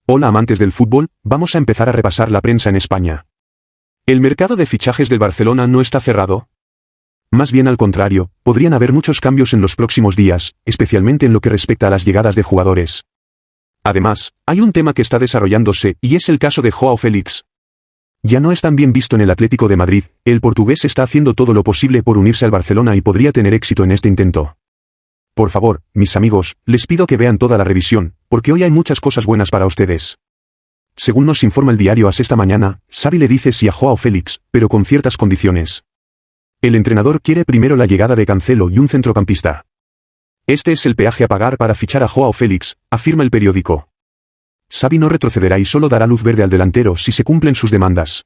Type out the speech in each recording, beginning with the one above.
Hola amantes del fútbol, vamos a empezar a repasar la prensa en España. ¿El mercado de fichajes del Barcelona no está cerrado? Más bien al contrario, podrían haber muchos cambios en los próximos días, especialmente en lo que respecta a las llegadas de jugadores. Además, hay un tema que está desarrollándose y es el caso de Joao Félix. Ya no es tan bien visto en el Atlético de Madrid, el portugués está haciendo todo lo posible por unirse al Barcelona y podría tener éxito en este intento. Por favor, mis amigos, les pido que vean toda la revisión, porque hoy hay muchas cosas buenas para ustedes. Según nos informa el diario AS esta mañana, Xavi le dice sí a Joao Félix, pero con ciertas condiciones. El entrenador quiere primero la llegada de Cancelo y un centrocampista. Este es el peaje a pagar para fichar a Joao Félix, afirma el periódico. Xavi no retrocederá y solo dará luz verde al delantero si se cumplen sus demandas.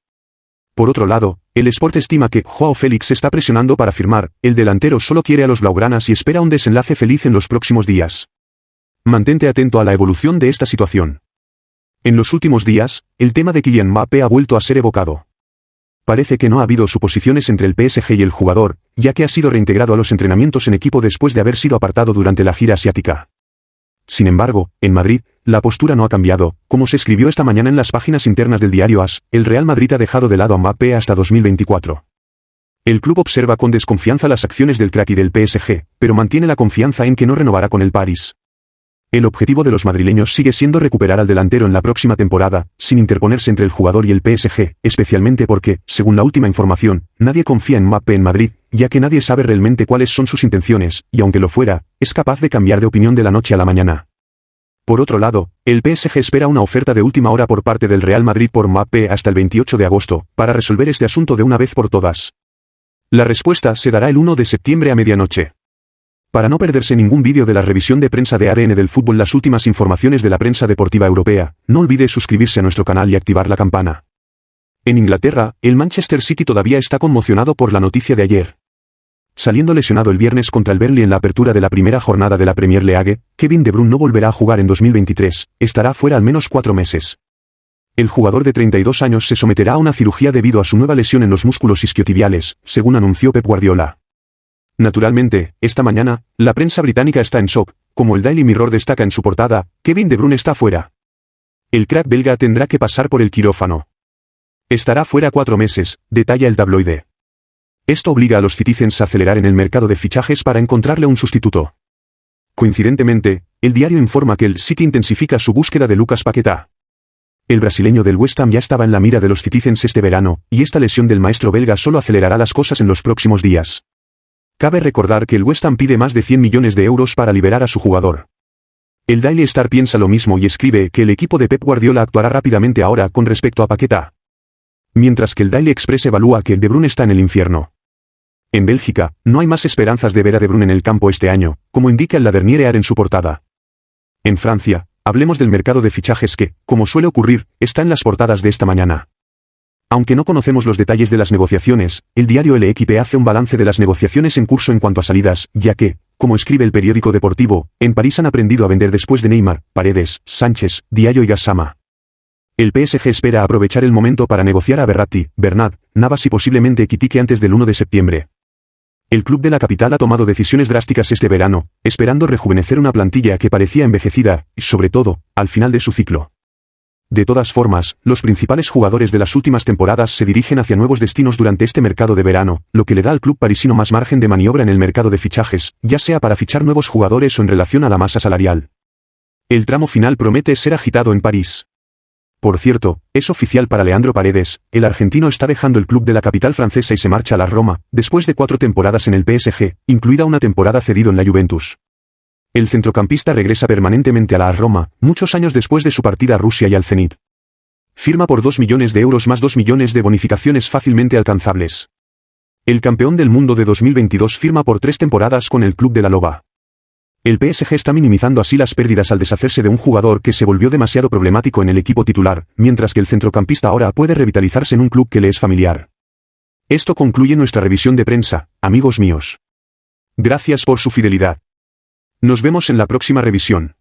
Por otro lado, el Sport estima que Joao Félix está presionando para firmar, el delantero solo quiere a los blaugranas y espera un desenlace feliz en los próximos días. Mantente atento a la evolución de esta situación. En los últimos días, el tema de Kylian Mbappé ha vuelto a ser evocado. Parece que no ha habido suposiciones entre el PSG y el jugador, ya que ha sido reintegrado a los entrenamientos en equipo después de haber sido apartado durante la gira asiática. Sin embargo, en Madrid, la postura no ha cambiado, como se escribió esta mañana en las páginas internas del diario AS, el Real Madrid ha dejado de lado a Mbappé hasta 2024. El club observa con desconfianza las acciones del crack y del PSG, pero mantiene la confianza en que no renovará con el París. El objetivo de los madrileños sigue siendo recuperar al delantero en la próxima temporada, sin interponerse entre el jugador y el PSG, especialmente porque, según la última información, nadie confía en Mbappé en Madrid, ya que nadie sabe realmente cuáles son sus intenciones, y aunque lo fuera, es capaz de cambiar de opinión de la noche a la mañana. Por otro lado, el PSG espera una oferta de última hora por parte del Real Madrid por Mbappé hasta el 28 de agosto, para resolver este asunto de una vez por todas. La respuesta se dará el 1 de septiembre a medianoche. Para no perderse ningún vídeo de la revisión de prensa de ADN del fútbol, las últimas informaciones de la prensa deportiva europea, no olvide suscribirse a nuestro canal y activar la campana. En Inglaterra, el Manchester City todavía está conmocionado por la noticia de ayer. Saliendo lesionado el viernes contra el Burnley en la apertura de la primera jornada de la Premier League, Kevin De Bruyne no volverá a jugar en 2023, estará fuera al menos 4 meses. El jugador de 32 años se someterá a una cirugía debido a su nueva lesión en los músculos isquiotibiales, según anunció Pep Guardiola. Naturalmente, esta mañana, la prensa británica está en shock, como el Daily Mirror destaca en su portada, Kevin De Bruyne está fuera. El crack belga tendrá que pasar por el quirófano. Estará fuera 4 meses, detalla el tabloide. Esto obliga a los Citizens a acelerar en el mercado de fichajes para encontrarle un sustituto. Coincidentemente, el diario informa que el City intensifica su búsqueda de Lucas Paquetá. El brasileño del West Ham ya estaba en la mira de los Citizens este verano, y esta lesión del maestro belga solo acelerará las cosas en los próximos días. Cabe recordar que el West Ham pide más de 100 millones de euros para liberar a su jugador. El Daily Star piensa lo mismo y escribe que el equipo de Pep Guardiola actuará rápidamente ahora con respecto a Paquetá. Mientras que el Daily Express evalúa que De Bruyne está en el infierno. En Bélgica, no hay más esperanzas de ver a De Bruyne en el campo este año, como indica el La Dernière Heure en su portada. En Francia, hablemos del mercado de fichajes que, como suele ocurrir, está en las portadas de esta mañana. Aunque no conocemos los detalles de las negociaciones, el diario L'Équipe hace un balance de las negociaciones en curso en cuanto a salidas, ya que, como escribe el periódico deportivo, en París han aprendido a vender después de Neymar, Paredes, Sánchez, Diallo y Gassama. El PSG espera aprovechar el momento para negociar a Verratti, Bernat, Navas y posiblemente Ekitike antes del 1 de septiembre. El club de la capital ha tomado decisiones drásticas este verano, esperando rejuvenecer una plantilla que parecía envejecida, y sobre todo, al final de su ciclo. De todas formas, los principales jugadores de las últimas temporadas se dirigen hacia nuevos destinos durante este mercado de verano, lo que le da al club parisino más margen de maniobra en el mercado de fichajes, ya sea para fichar nuevos jugadores o en relación a la masa salarial. El tramo final promete ser agitado en París. Por cierto, es oficial para Leandro Paredes, el argentino está dejando el club de la capital francesa y se marcha a la Roma, después de 4 temporadas en el PSG, incluida una temporada cedido en la Juventus. El centrocampista regresa permanentemente a la Roma, muchos años después de su partida a Rusia y al Zenit. Firma por 2 millones de euros más 2 millones de bonificaciones fácilmente alcanzables. El campeón del mundo de 2022 firma por 3 temporadas con el club de la Loba. El PSG está minimizando así las pérdidas al deshacerse de un jugador que se volvió demasiado problemático en el equipo titular, mientras que el centrocampista ahora puede revitalizarse en un club que le es familiar. Esto concluye nuestra revisión de prensa, amigos míos. Gracias por su fidelidad. Nos vemos en la próxima revisión.